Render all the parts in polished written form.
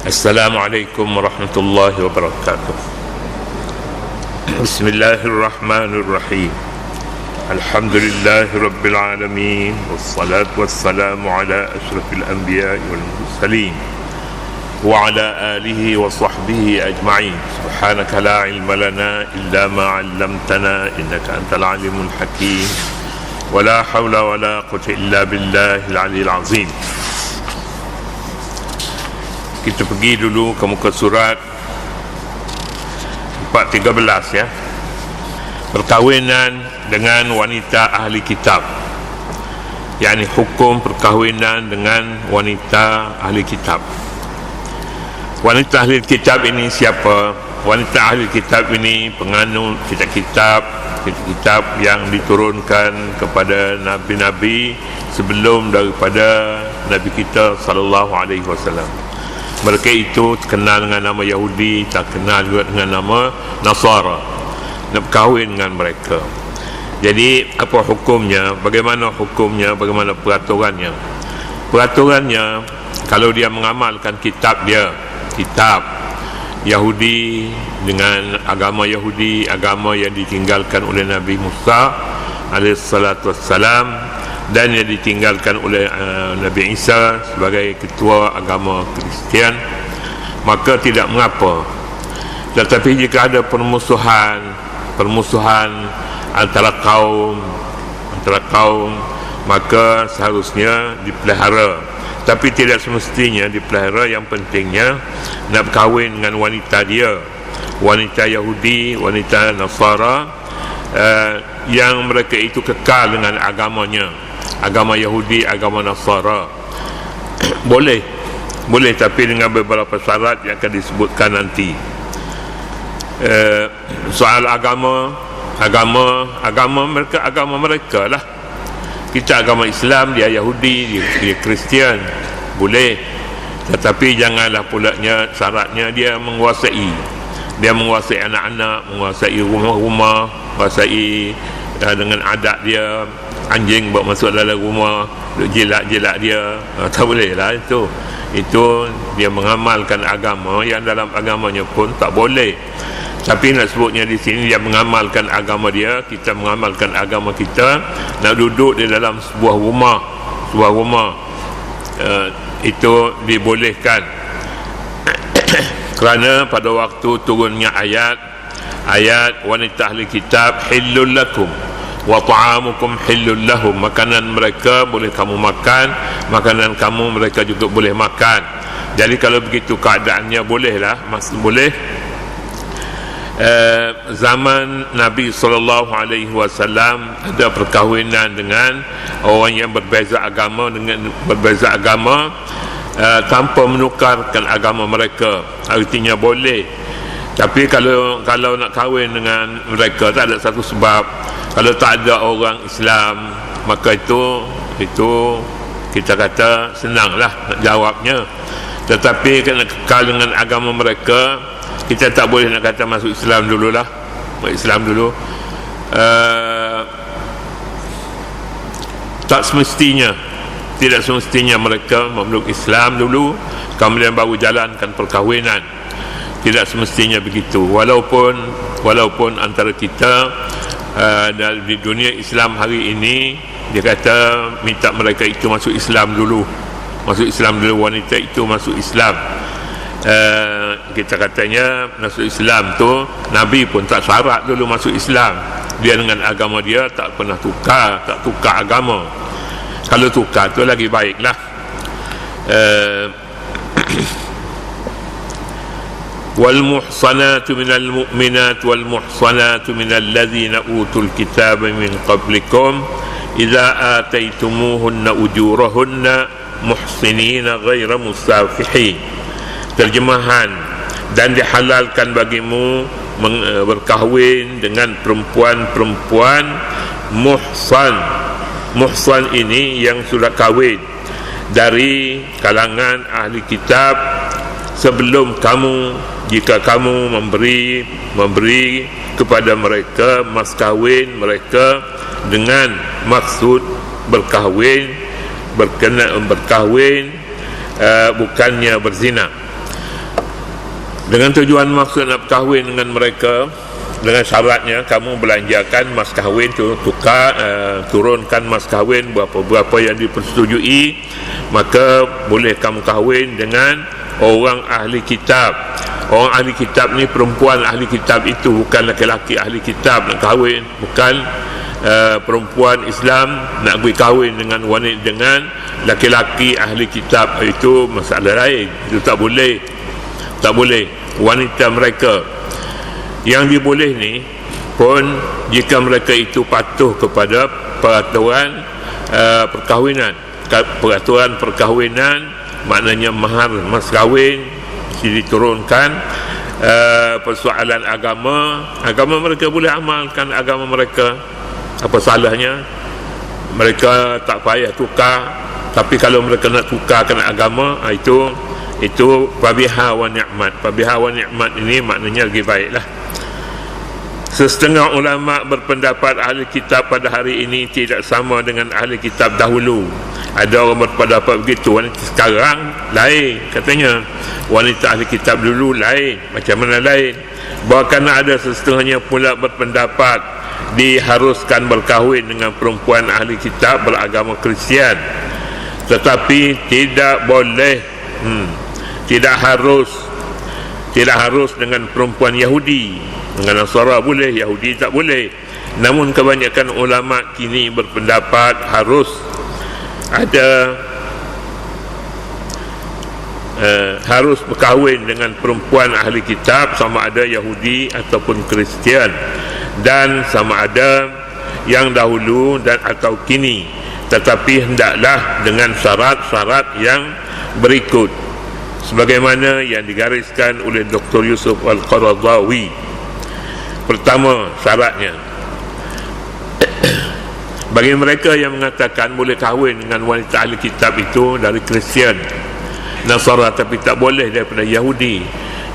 Assalamualaikum warahmatullahi wabarakatuh. Bismillahirrahmanirrahim. Alhamdulillahi rabbil alamin. Wassalatu wassalamu ala ashrafil anbiya'i wal mursalin wa ala alihi wa sahbihi ajma'in. Subhanaka la ilma lana illa ma 'allamtana innaka antal alimul hakim. Wa la hawla wa la quwwata illa billahil aliyyil azim. Kita pergi dulu ke muka surat 413 ya. Perkahwinan dengan wanita ahli kitab. yakni hukum perkahwinan dengan wanita ahli kitab. Wanita ahli kitab ini siapa? Wanita ahli kitab ini penganut kitab-kitab yang diturunkan kepada nabi-nabi sebelum daripada Nabi kita sallallahu alaihi wasallam. Mereka itu terkenal dengan nama Yahudi, terkenal juga dengan nama Nasara. Nak berkahwin dengan mereka. Jadi apa hukumnya? Bagaimana hukumnya? Bagaimana peraturannya? Peraturannya, kalau dia mengamalkan kitab dia, kitab Yahudi dengan agama Yahudi, agama yang ditinggalkan oleh Nabi Musa alaihissalatu wassalam, dan yang ditinggalkan oleh Nabi Isa sebagai ketua agama Kristian, maka tidak mengapa. Tetapi jika ada permusuhan antara kaum, maka seharusnya dipelihara. Tapi tidak semestinya dipelihara. Yang pentingnya nak berkahwin dengan wanita dia, wanita Yahudi, wanita Nasara, yang mereka itu kekal dengan agamanya, agama Yahudi, agama Nasara. boleh, tapi dengan beberapa syarat yang akan disebutkan nanti. Soal agama mereka lah. Kita agama Islam, dia Yahudi, dia Kristian, boleh. Tetapi janganlah pulaknya syaratnya dia menguasai anak-anak, menguasai rumah-rumah, menguasai dengan adat dia. Anjing bawa masuk dalam rumah, duk jilat-jilat dia, tak boleh lah itu. Itu dia mengamalkan agama yang dalam agamanya pun tak boleh. Tapi nak sebutnya di sini dia mengamalkan agama dia, kita mengamalkan agama kita. Nak duduk di dalam sebuah rumah, itu dibolehkan. Kerana pada waktu turunnya ayat wanita ahli kitab hillul lakum wa ta'amukum hillul lahum, makanan mereka boleh kamu makan, makanan kamu mereka juga boleh makan. Jadi kalau begitu keadaannya bolehlah, masih boleh. Zaman Nabi sallallahu alaihi wasallam ada perkahwinan dengan orang yang berbeza agama tanpa menukarkan agama mereka. Artinya boleh. Tapi kalau nak kahwin dengan mereka tak ada satu sebab, kalau tak ada orang Islam, maka itu kita kata senanglah nak jawabnya. Tetapi kena kekal dengan agama mereka, kita tak boleh nak kata masuk Islam dululah. Islam dulu. Tidak semestinya mereka memeluk Islam dulu, kemudian baru jalankan perkahwinan. Tidak semestinya begitu. Walaupun antara kita di dunia Islam hari ini, dia kata minta mereka itu masuk Islam dulu. Wanita itu masuk Islam. Kita katanya masuk Islam tu, Nabi pun tak syarat dulu masuk Islam. Dia dengan agama dia tak pernah tukar agama. Kalau tukar tu lagi baiklah. Wal muhsanatu minal mu'minat wal muhsanatu minal ladzina utul kitaba min qablikum idza ataitumuhunna ujurahunna muhsinina ghaira musafihin. Terjemahan: dan dihalalkan bagimu berkahwin dengan perempuan-perempuan muhsan. Muhsan ini yang sudah kahwin dari kalangan ahli kitab sebelum kamu, jika kamu memberi kepada mereka mas kahwin mereka dengan maksud berkahwin, bukannya berzina. Dengan tujuan maksud nak berkahwin dengan mereka, dengan syaratnya kamu belanjakan mas kahwin tu, turunkan mas kahwin berapa yang dipersetujui, maka boleh kamu kahwin dengan orang ahli kitab. Orang ahli kitab ni perempuan ahli kitab itu, bukan lelaki ahli kitab nak kahwin, bukan perempuan Islam nak pergi kahwin dengan wanita, dengan laki-laki ahli kitab, itu masalah lain. Itu tak boleh, tak boleh. Wanita mereka yang diboleh ni pun jika mereka itu patuh kepada peraturan perkahwinan. Peraturan perkahwinan maknanya mahar, mas kahwin diturunkan. Persoalan agama mereka boleh amalkan agama mereka. Apa salahnya? Mereka tak payah tukar. Tapi kalau mereka nak tukarkan agama, itu fabiha wa ni'mat. Fabiha wa ni'mat ini maknanya lagi baiklah. Sesetengah ulama berpendapat ahli kitab pada hari ini tidak sama dengan ahli kitab dahulu. Ada orang berpendapat begitu. Wanita sekarang lain, katanya. Wanita ahli kitab dulu lain. Macam mana lain? Bahkan ada sesetengahnya pula berpendapat diharuskan berkahwin dengan perempuan ahli kitab beragama Kristian. Tetapi tidak boleh, tidak harus dengan perempuan Yahudi. Dengan Nasara boleh, Yahudi tak boleh. Namun kebanyakan ulama kini berpendapat harus berkahwin dengan perempuan ahli kitab, sama ada Yahudi ataupun Kristian, dan sama ada yang dahulu dan atau kini, tetapi hendaklah dengan syarat-syarat yang berikut sebagaimana yang digariskan oleh Dr. Yusuf Al-Qaradawi. Pertama syaratnya, bagi mereka yang mengatakan boleh kahwin dengan wanita ahli kitab itu dari Kristian, Nasara, tapi tak boleh daripada Yahudi.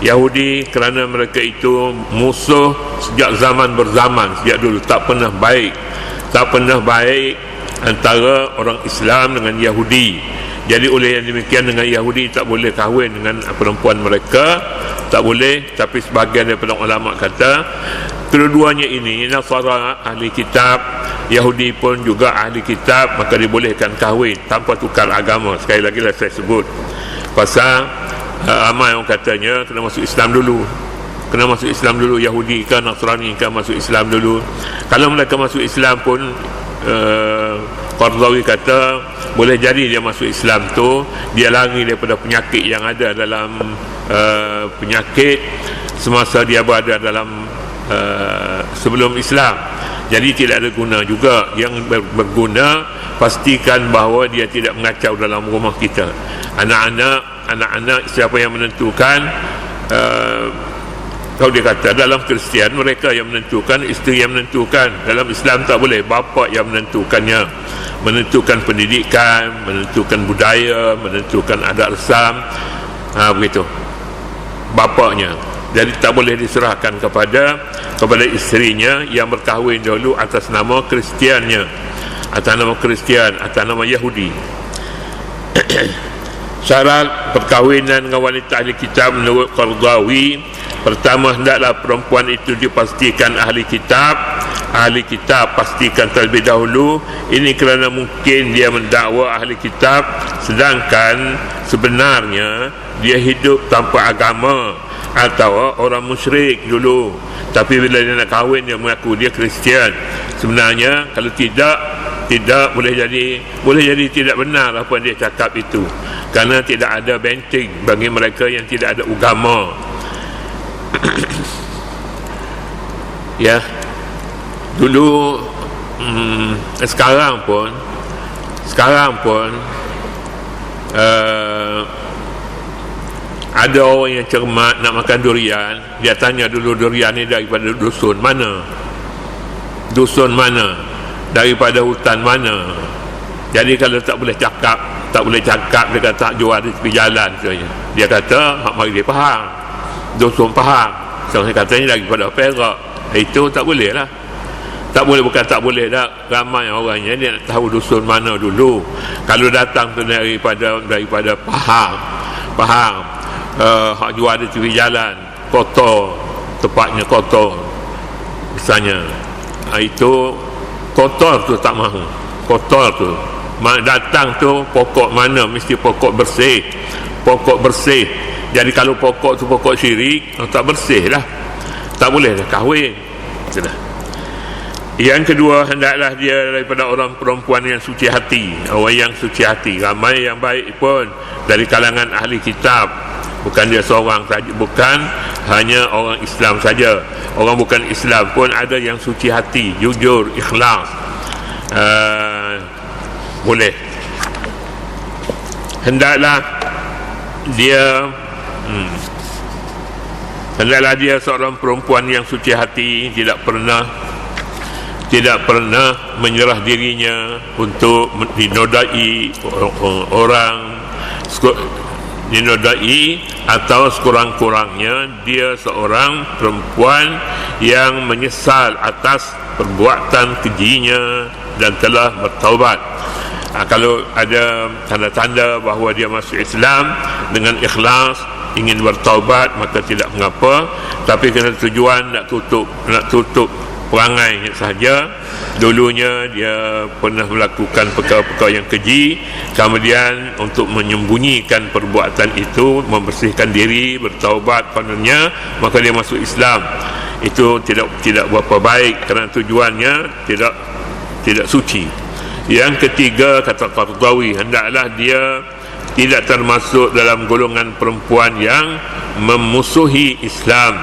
Yahudi kerana mereka itu musuh sejak zaman berzaman, sejak dulu tak pernah baik antara orang Islam dengan Yahudi. Jadi oleh yang demikian dengan Yahudi tak boleh kahwin dengan perempuan mereka, tak boleh. Tapi sebahagian daripada ulama kata kedua-duanya ini, Nasara ahli kitab, Yahudi pun juga ahli kitab, maka dibolehkan kahwin tanpa tukar agama. Sekali lagi lah saya sebut, pasal ramai orang katanya kena masuk Islam dulu. Kena masuk Islam dulu, Yahudi ke Nasrani ke masuk Islam dulu. Kalau mereka masuk Islam pun Qaradawi kata boleh jadi dia masuk Islam tu, dia lari daripada penyakit yang ada dalam penyakit semasa dia berada dalam sebelum Islam. Jadi tidak ada guna juga. Yang berguna, pastikan bahawa dia tidak mengacau dalam rumah kita. Anak-anak siapa yang menentukan? Kalau dia kata dalam Kristian mereka yang menentukan, isteri yang menentukan. Dalam Islam tak boleh, bapa yang menentukannya, menentukan pendidikan, menentukan budaya, menentukan adat resam, begitu bapaknya. Jadi tak boleh diserahkan kepada isterinya yang berkahwin dahulu atas nama Kristiannya, atas nama Kristian, atas nama Yahudi. Syarat perkahwinan dengan wanita ahli kitab menurut Qaradawi, pertama, hendaklah perempuan itu dipastikan ahli kitab. Ahli kitab pastikan terlebih dahulu. Ini kerana mungkin dia mendakwa ahli kitab sedangkan sebenarnya dia hidup tanpa agama atau orang musyrik dulu, tapi bila dia nak kahwin dia mengaku dia Kristian. Sebenarnya kalau tidak boleh jadi tidak benar apa yang dia cakap itu, kerana tidak ada benteng bagi mereka yang tidak ada agama. Ya, dulu sekarang pun ada orang yang cermat nak makan durian, dia tanya dulu durian ni daripada dusun mana, daripada hutan mana. Jadi kalau tak boleh cakap dia kata tak jual di tepi jalan saja. Dia kata hak mari dia Pahang, dusun Pahang. Saya katanya daripada Perak. Itu tak boleh lah. Tak boleh, bukan tak boleh dah. Ramai orangnya dia nak tahu dusun mana dulu. Kalau datang tu daripada Pahang, hak jual di tepi jalan kotor, tempatnya kotor misalnya, itu kotor tu tak mahu, kotor tu datang tu pokok mana mesti pokok bersih, pokok bersih. Jadi kalau pokok tu pokok syirik, tak bersih lah, tak boleh dah kahwin. Sudah. Yang kedua, hendaklah dia daripada orang perempuan yang suci hati, orang yang suci hati. Ramai yang baik pun dari kalangan ahli kitab, bukan dia seorang saja, bukan hanya orang Islam saja, orang bukan Islam pun ada yang suci hati, jujur, ikhlas. Boleh. Hendaklah dia seorang perempuan yang suci hati, tidak pernah menyerah dirinya untuk dinodai orang, dinodai, atau sekurang-kurangnya dia seorang perempuan yang menyesal atas perbuatan kejinya dan telah bertaubat. Kalau ada tanda-tanda bahawa dia masuk Islam dengan ikhlas, ingin bertaubat, maka tidak mengapa. Tapi kerana tujuan nak tutup perangai sahaja, dulunya dia pernah melakukan perkara-perkara yang keji, kemudian untuk menyembunyikan perbuatan itu, membersihkan diri, bertaubat kononnya, maka dia masuk Islam. Itu tidak berapa baik kerana tujuannya tidak suci. Yang ketiga, kata Qardawi, hendaklah dia tidak termasuk dalam golongan perempuan yang memusuhi Islam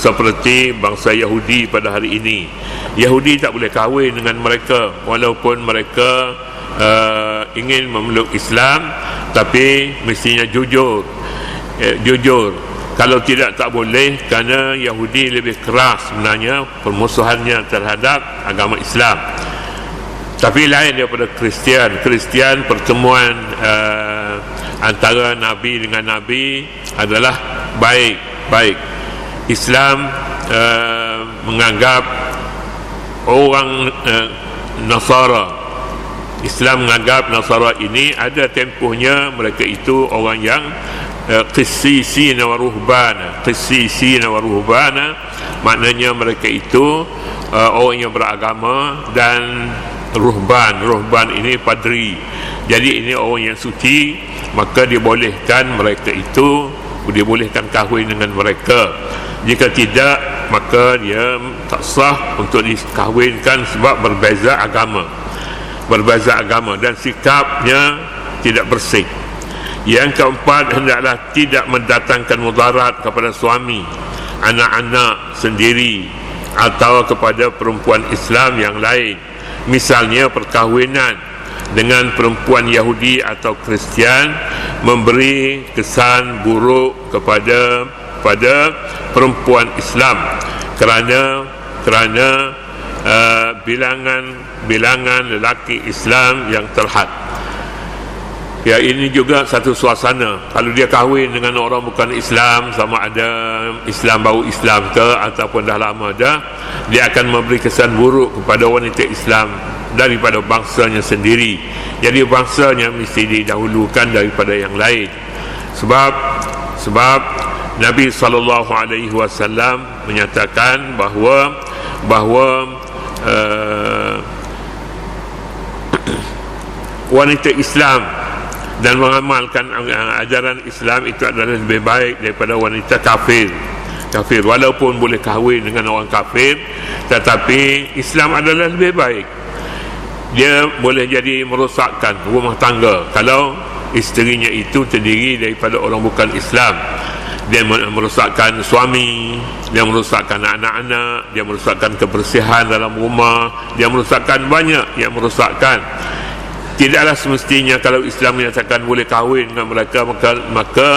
seperti bangsa Yahudi pada hari ini. Yahudi tak boleh kahwin dengan mereka walaupun mereka ingin memeluk Islam, tapi mestinya jujur. Kalau tidak, tak boleh, kerana Yahudi lebih keras sebenarnya permusuhannya terhadap agama Islam. Tapi lain daripada Kristian, pertemuan antara Nabi dengan Nabi adalah baik. Islam menganggap orang Nasara, Islam menganggap Nasara ini ada tempohnya, mereka itu orang yang qissisina wa ruhbana, maknanya mereka itu orang yang beragama, dan ruhban ini padri. Jadi ini orang yang suci, maka dibolehkan kahwin dengan mereka. Jika tidak, maka dia tak sah untuk dikahwinkan sebab berbeza agama dan sikapnya tidak bersih. Yang keempat, hendaklah tidak mendatangkan mudarat kepada suami, anak-anak sendiri, atau kepada perempuan Islam yang lain. Misalnya perkahwinan dengan perempuan Yahudi atau Kristian memberi kesan buruk kepada perempuan Islam kerana bilangan lelaki Islam yang terhad. Ya, ini juga satu suasana. Kalau dia kahwin dengan orang bukan Islam, sama ada Islam baru Islam ke ataupun dah lama dah, dia akan memberi kesan buruk kepada wanita Islam daripada bangsanya sendiri. Jadi bangsanya mesti didahulukan daripada yang lain. Sebab Nabi SAW menyatakan bahawa wanita Islam dan mengamalkan ajaran Islam itu adalah lebih baik daripada wanita kafir. Walaupun boleh kahwin dengan orang kafir, tetapi Islam adalah lebih baik. Dia boleh jadi merosakkan rumah tangga kalau isterinya itu terdiri daripada orang bukan Islam. Dia merosakkan suami, dia merosakkan anak-anak, dia merosakkan kebersihan dalam rumah, dia merosakkan banyak yang merosakkan. Tidaklah semestinya kalau Islam menyatakan boleh kahwin dengan mereka, maka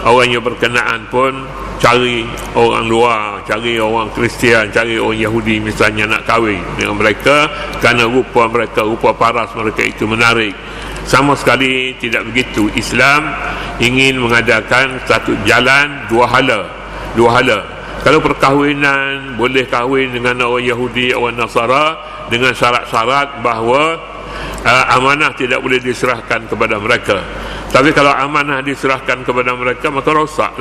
orang yang berkenaan pun cari orang luar, cari orang Kristian, cari orang Yahudi misalnya nak kahwin dengan mereka kerana rupa paras mereka itu menarik. Sama sekali tidak begitu. Islam ingin mengadakan satu jalan dua hala. Kalau perkahwinan, boleh kahwin dengan orang Yahudi, orang Nasara dengan syarat-syarat bahawa amanah tidak boleh diserahkan kepada mereka. Tapi kalau amanah diserahkan kepada mereka, maka rosak.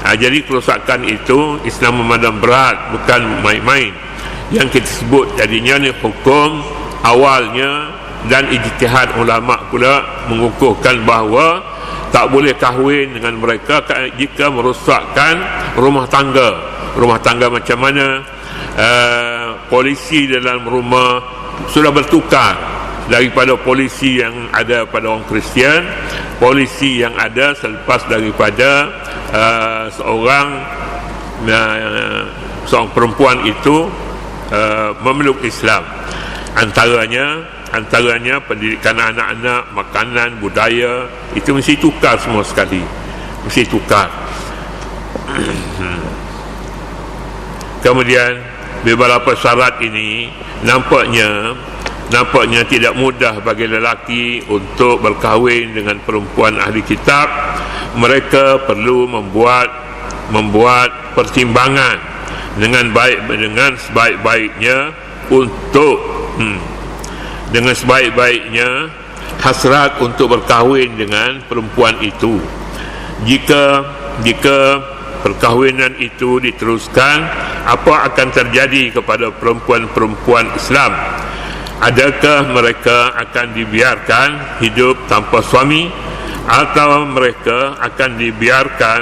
Jadi kerosakan itu Islam memandang berat, bukan main-main. Yang kita sebut jadinya ni hukum awalnya, dan ijtihad ulama pula mengukuhkan bahawa tak boleh kahwin dengan mereka jika merosakkan rumah tangga. Rumah tangga macam mana? Polisi dalam rumah sudah bertukar daripada polisi yang ada pada orang Kristian, polisi yang ada selepas daripada seorang perempuan itu memeluk Islam. Antaranya pendidikan anak-anak, makanan, budaya, itu mesti tukar semua sekali, mesti tukar. Kemudian beberapa syarat ini nampaknya tidak mudah bagi lelaki untuk berkahwin dengan perempuan ahli kitab. Mereka perlu membuat pertimbangan dengan sebaik-baiknya untuk dengan sebaik-baiknya hasrat untuk berkahwin dengan perempuan itu. Jika perkahwinan itu diteruskan, apa akan terjadi kepada perempuan-perempuan Islam? Adakah mereka akan dibiarkan hidup tanpa suami, atau mereka akan dibiarkan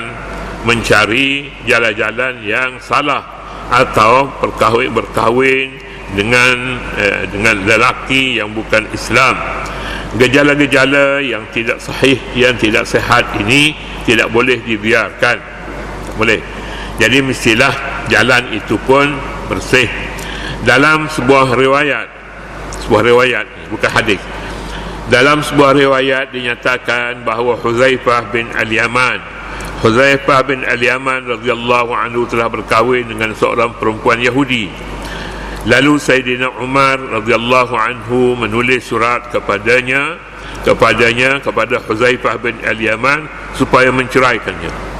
mencari jalan-jalan yang salah, atau berkahwin dengan lelaki yang bukan Islam? Gejala-gejala yang tidak sahih, yang tidak sihat ini tidak boleh dibiarkan. Boleh. Jadi mestilah jalan itu pun bersih. Dalam sebuah riwayat, bukan hadis, dalam sebuah riwayat dinyatakan bahawa Huzaifah bin Al-Yaman radhiyallahu anhu telah berkahwin dengan seorang perempuan Yahudi. Lalu Sayyidina Umar radhiyallahu anhu menulis surat kepada Huzaifah bin Al-Yaman supaya menceraikannya.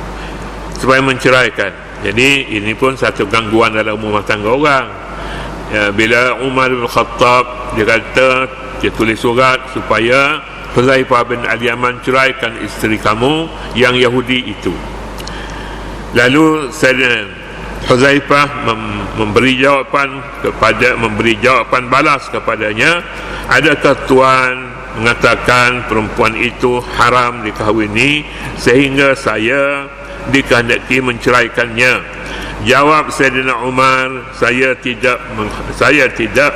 Jadi ini pun satu gangguan dalam rumah tangga orang. Bila Umar bin Khattab dia tulis surat supaya Huzaifah bin Al-Yaman ceraikan isteri kamu yang Yahudi itu. Lalu Huzaifah memberi jawapan balas kepadanya, adakah tuan mengatakan perempuan itu haram dikahwini sehingga saya dikehendaki menceraikannya? Jawab Sayyidina Umar, saya tidak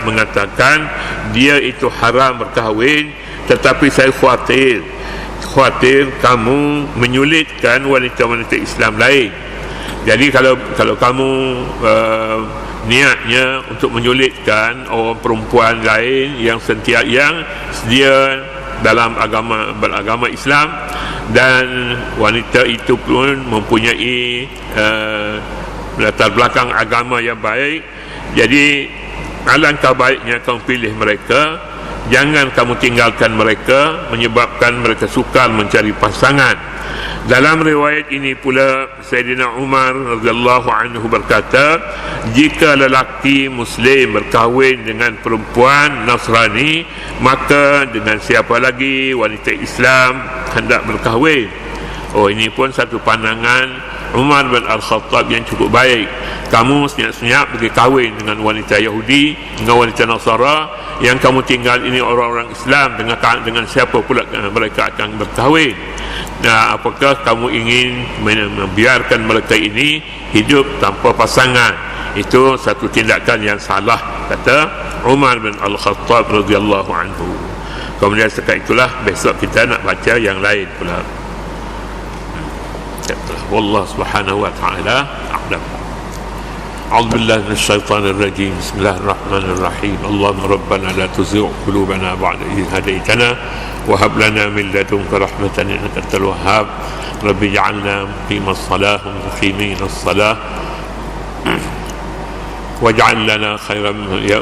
mengatakan dia itu haram berkahwin, tetapi saya khawatir kamu menyulitkan wanita-wanita Islam lain. Jadi kalau kamu niatnya untuk menyulitkan orang perempuan lain yang sedia dalam beragama Islam, dan wanita itu pun mempunyai latar belakang agama yang baik, jadi alangkah baiknya kamu pilih mereka. Jangan kamu tinggalkan mereka menyebabkan mereka sukar mencari pasangan. Dalam riwayat ini pula Sayyidina Umar radhiyallahu anhu berkata, jika lelaki Muslim berkahwin dengan perempuan Nasrani, maka dengan siapa lagi wanita Islam hendak berkahwin? Ini pun satu pandangan Umar bin Al-Khattab yang cukup baik. Kamu senyap-senyap pergi kahwin dengan wanita Yahudi, dengan wanita Nasara, yang kamu tinggal ini orang-orang Islam, dengan siapa pula mereka akan berkahwin? Nah, apakah kamu ingin membiarkan mereka ini hidup tanpa pasangan? Itu satu tindakan yang salah, kata Umar bin Al-Khattab radhiyallahu anhu. Kemudian setakat itulah besok kita nak baca yang lain pula. والله سبحانه وتعالى أعلم. أعوذ بالله من الشيطان الرجيم. بسم الله الرحمن الرحيم. اللهم ربنا لا تزغ قلوبنا بعد إذ هديتنا وهب لنا من لدنك رحمة إنك أنت الوهاب. رب اجعلنا مقيم الصلاة ومقيمين الصلاة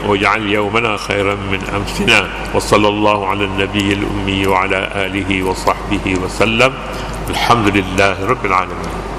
واجعل يومنا خيرا من أمسنا. وصلى الله على النبي الأمي وعلى آله وصحبه وسلم. الحمد لله رب العالمين.